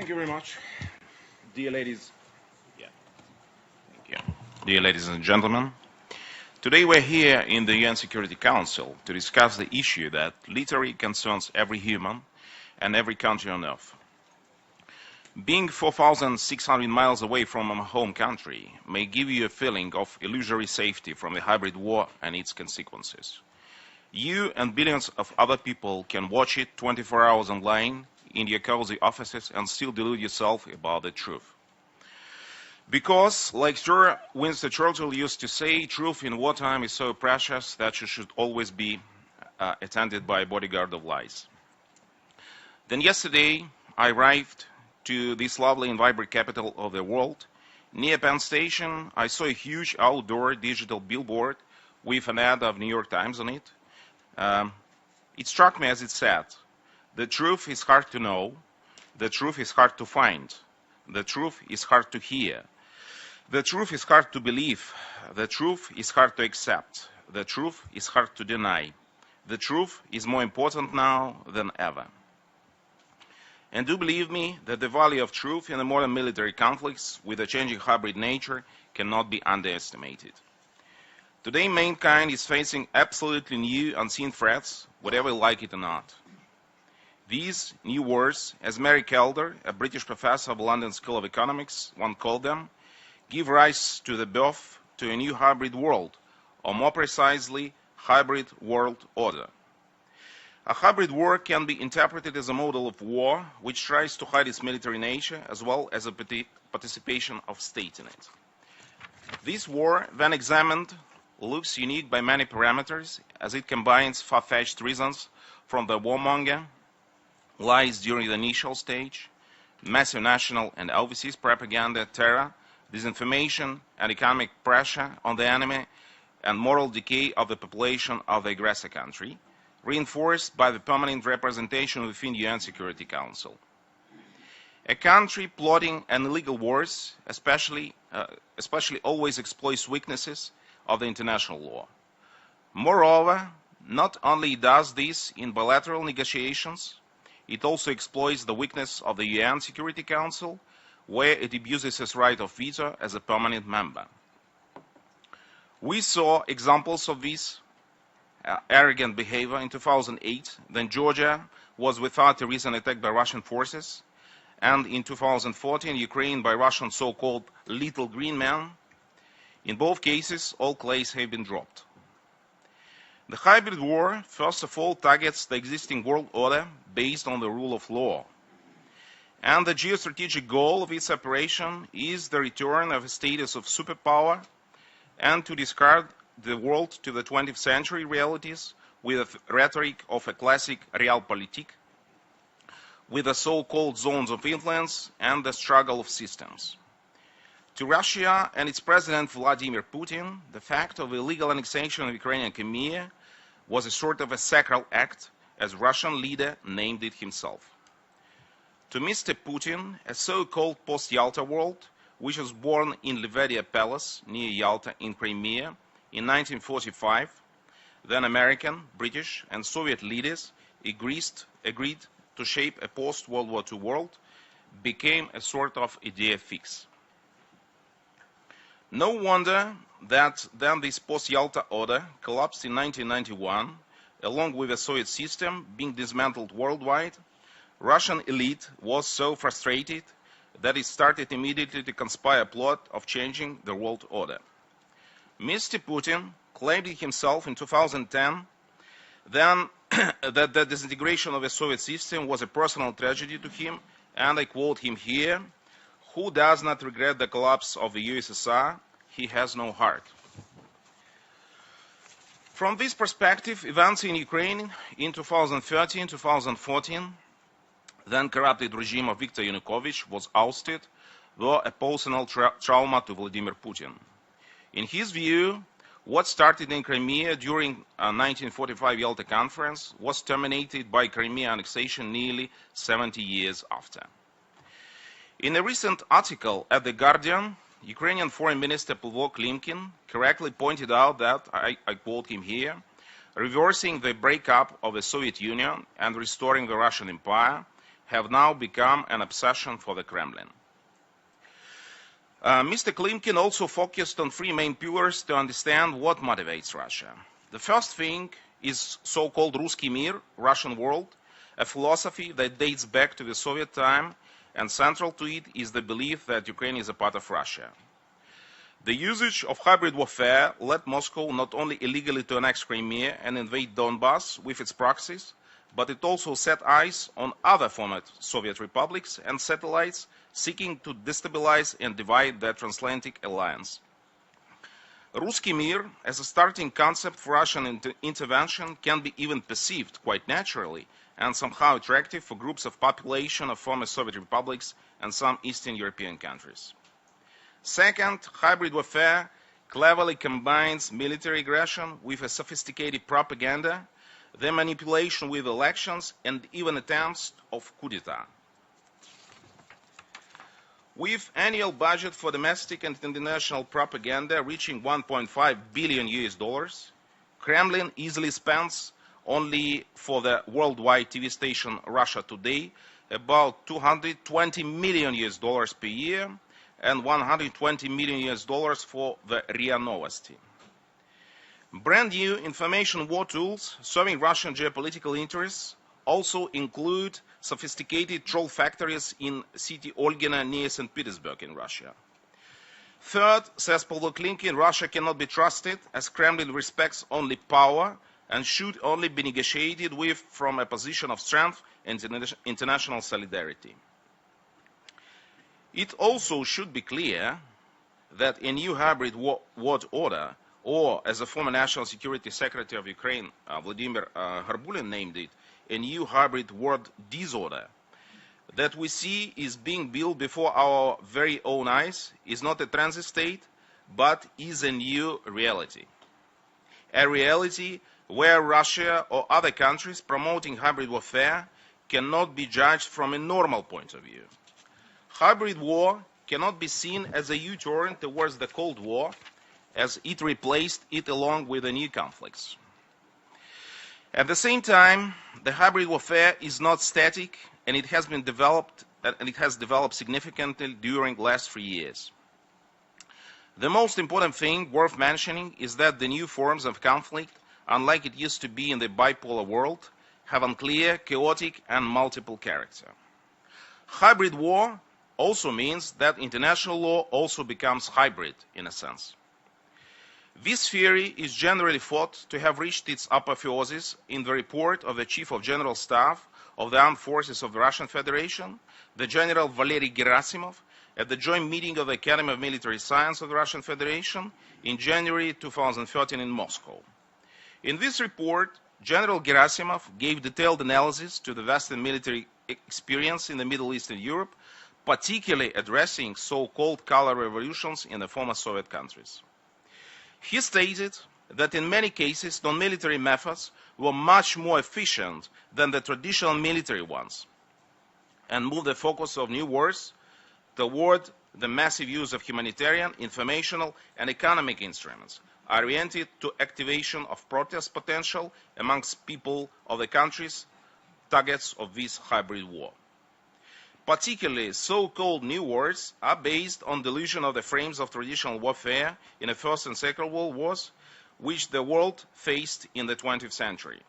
Thank you very much. Dear ladies, thank you. Dear ladies and gentlemen, today we're here in the UN Security Council to discuss the issue that literally concerns every human and every country on earth. Being 4,600 miles away from our home country may give you a feeling of illusory safety from the hybrid war and its consequences. You and billions of other people can watch it 24 hours online in your cozy offices and still delude yourself about the truth. Because, like Sir Winston Churchill used to say, truth in wartime is so precious that you should always be attended by a bodyguard of lies. Then yesterday, I arrived to this lovely and vibrant capital of the world. Near Penn Station, I saw a huge outdoor digital billboard with an ad of New York Times on it. It struck me as it said, "The truth is hard to know, the truth is hard to find, the truth is hard to hear, the truth is hard to believe, the truth is hard to accept, the truth is hard to deny, the truth is more important now than ever." And do believe me that the value of truth in the modern military conflicts with a changing hybrid nature cannot be underestimated. Today, mankind is facing absolutely new, unseen threats, whatever you like it or not. These new wars, as Mary Calder, a British professor of London School of Economics, once called them, give rise to the birth to a new hybrid world, or more precisely, hybrid world order. A hybrid war can be interpreted as a model of war which tries to hide its military nature as well as a participation of state in it. This war, when examined, looks unique by many parameters as it combines far-fetched reasons from the warmonger, lies during the initial stage, massive national and overseas propaganda, terror, disinformation, and economic pressure on the enemy, and moral decay of the population of the aggressor country, reinforced by the permanent representation within the UN Security Council. A country plotting an illegal wars, especially always exploits weaknesses of the international law. Moreover, not only does this in bilateral negotiations, it also exploits the weakness of the UN Security Council, where it abuses its right of veto as a permanent member. We saw examples of this arrogant behavior in 2008, when Georgia was without a reason attacked by Russian forces, and in 2014, Ukraine by Russian so-called little green men. In both cases, all claims have been dropped. The hybrid war, first of all, targets the existing world order based on the rule of law. And the geostrategic goal of its operation is the return of a status of superpower and to discard the world to the 20th century realities with a rhetoric of a classic realpolitik, with the so-called zones of influence and the struggle of systems. To Russia and its president Vladimir Putin, the fact of illegal annexation of Ukrainian Crimea was a sort of a sacral act, as Russian leader named it himself. To Mr. Putin, a so-called post-Yalta world, which was born in Levadia Palace near Yalta in Crimea in 1945, then American, British, and Soviet leaders agreed to shape a post-World War II world, became a sort of idea fix. No wonder that then this post-Yalta order collapsed in 1991, along with the Soviet system being dismantled worldwide. Russian elite was so frustrated that it started immediately to conspire a plot of changing the world order. Mr. Putin claimed it himself in 2010 then that the disintegration of the Soviet system was a personal tragedy to him, and I quote him here, "Who does not regret the collapse of the USSR? He has no heart." From this perspective, events in Ukraine in 2013-2014, then corrupted regime of Viktor Yanukovych was ousted, were a personal trauma to Vladimir Putin. In his view, what started in Crimea during 1945 Yalta Conference was terminated by Crimea annexation nearly 70 years after. In a recent article at The Guardian, Ukrainian Foreign Minister Pavlo Klimkin correctly pointed out that, I quote him here, reversing the breakup of the Soviet Union and restoring the Russian Empire have now become an obsession for the Kremlin. Mr. Klimkin also focused on three main pillars to understand what motivates Russia. The first thing is so-called Ruski Mir, Russian world, a philosophy that dates back to the Soviet time, and central to it is the belief that Ukraine is a part of Russia. The usage of hybrid warfare led Moscow not only illegally to annex Crimea and invade Donbass with its proxies, but it also set eyes on other former Soviet republics and satellites seeking to destabilize and divide the transatlantic alliance. Ruski Mir, as a starting concept for Russian intervention, can be even perceived quite naturally and somehow attractive for groups of population of former Soviet republics and some Eastern European countries. Second, hybrid warfare cleverly combines military aggression with a sophisticated propaganda, the manipulation with elections, and even attempts of coup d'etat. With annual budget for domestic and international propaganda reaching $1.5 billion, Kremlin easily spends only for the worldwide TV station Russia Today about $220 million per year and $120 million for the RIA Novosti. Brand new information war tools serving Russian geopolitical interests also include sophisticated troll factories in city Olgina near St. Petersburg in Russia. Third, says Paul Klimkin, Russia cannot be trusted as Kremlin respects only power and should only be negotiated with from a position of strength and international solidarity. It also should be clear that a new hybrid world order, or as the former National Security Secretary of Ukraine, Vladimir Harbulin, named it, a new hybrid world disorder that we see is being built before our very own eyes is not a transit state, but is a new reality. A reality where Russia or other countries promoting hybrid warfare cannot be judged from a normal point of view. Hybrid war cannot be seen as a U-turn towards the Cold War, as it replaced it along with the new conflicts. At the same time, the hybrid warfare is not static, and it has developed significantly during the last 3 years. The most important thing worth mentioning is that the new forms of conflict, unlike it used to be in the bipolar world, have unclear, chaotic, and multiple character. Hybrid war also means that international law also becomes hybrid in a sense. This theory is generally thought to have reached its apotheosis in the report of the Chief of General Staff of the Armed Forces of the Russian Federation, the General Valery Gerasimov, at the joint meeting of the Academy of Military Science of the Russian Federation in January 2013 in Moscow. In this report, General Gerasimov gave detailed analysis to the Western military experience in the Middle East and Europe, particularly addressing so-called color revolutions in the former Soviet countries. He stated that in many cases non-military methods were much more efficient than the traditional military ones and moved the focus of new wars toward the massive use of humanitarian, informational, and economic instruments oriented to activation of protest potential amongst people of the countries targets of this hybrid war. Particularly, so-called new wars are based on delusion of the frames of traditional warfare in the First and Second World Wars, which the world faced in the 20th century.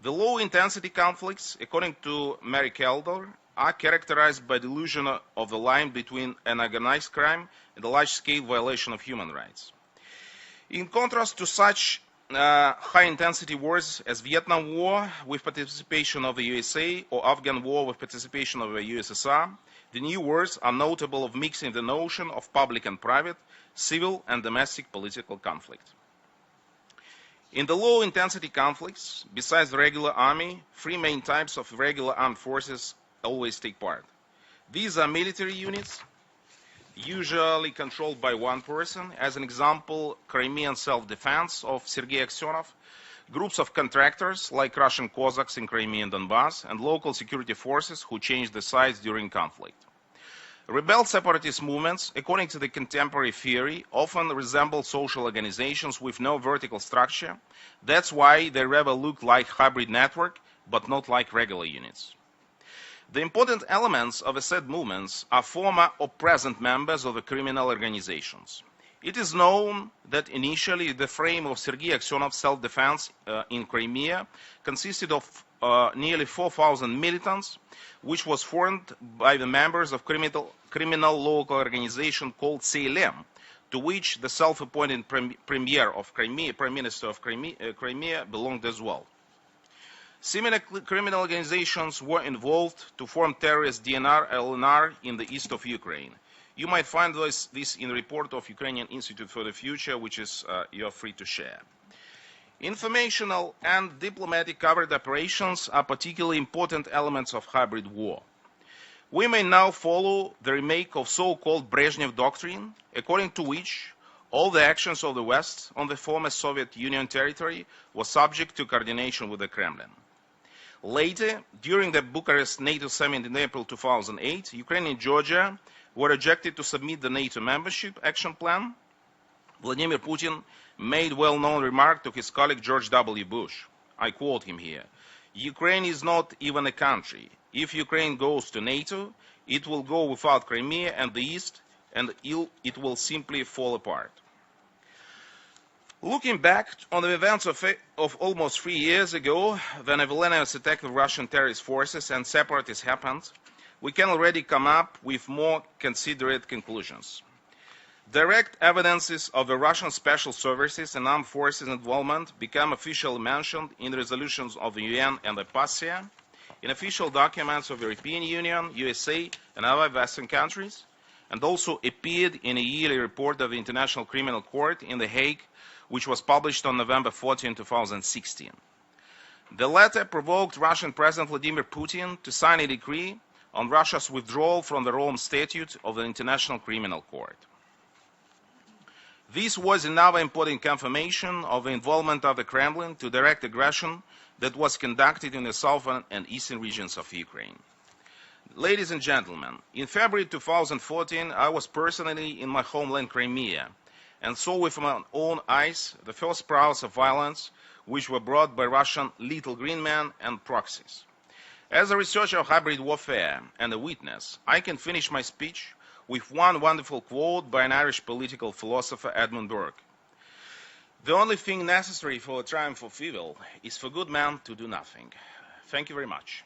The low-intensity conflicts, according to Mary Keldor, are characterized by delusion of the line between an organized crime and a large-scale violation of human rights. In contrast to such high-intensity wars as Vietnam War with participation of the USA or Afghan War with participation of the USSR, the new wars are notable of mixing the notion of public and private, civil and domestic political conflict. In the low-intensity conflicts, besides the regular army, three main types of regular armed forces always take part. These are military units, usually controlled by one person, as an example, Crimean self-defense of Sergei Aksyonov, groups of contractors like Russian Cossacks in Crimea and Donbass, and local security forces who change the sides during conflict. Rebel separatist movements, according to the contemporary theory, often resemble social organizations with no vertical structure. That's why they rather look like hybrid network, but not like regular units. The important elements of the said movements are former or present members of the criminal organizations. It is known that initially the frame of Sergei Aksionov's self-defense in Crimea consisted of nearly 4,000 militants, which was formed by the members of criminal local organization called CLM, to which the self-appointed Premier of Crimea, Prime Minister of Crimea belonged as well. Similar criminal organizations were involved to form terrorist DNR, LNR in the east of Ukraine. You might find this in the report of Ukrainian Institute for the Future, which is you're free to share. Informational and diplomatic covert operations are particularly important elements of hybrid war. We may now follow the remake of so-called Brezhnev doctrine, according to which all the actions of the West on the former Soviet Union territory were subject to coordination with the Kremlin. Later, during the Bucharest NATO summit in April 2008, Ukraine and Georgia were rejected to submit the NATO membership action plan. Vladimir Putin made well-known remark to his colleague George W. Bush. I quote him here. Ukraine is not even a country. If Ukraine goes to NATO, it will go without Crimea and the East, and it will simply fall apart. Looking back on the events of almost 3 years ago, when a villainous attack of Russian terrorist forces and separatists happened, we can already come up with more considerate conclusions. Direct evidences of the Russian special services and armed forces involvement become officially mentioned in resolutions of the UN and the PASEA, in official documents of the European Union, USA, and other Western countries, and also appeared in a yearly report of the International Criminal Court in The Hague, which was published on November 14, 2016. The letter provoked Russian President Vladimir Putin to sign a decree on Russia's withdrawal from the Rome Statute of the International Criminal Court. This was another important confirmation of the involvement of the Kremlin to direct aggression that was conducted in the southern and eastern regions of Ukraine. Ladies and gentlemen, in February 2014, I was personally in my homeland Crimea and saw with my own eyes the first sprouts of violence which were brought by Russian little green men and proxies. As a researcher of hybrid warfare and a witness, I can finish my speech with one wonderful quote by an Irish political philosopher, Edmund Burke. The only thing necessary for a triumph of evil is for good men to do nothing. Thank you very much.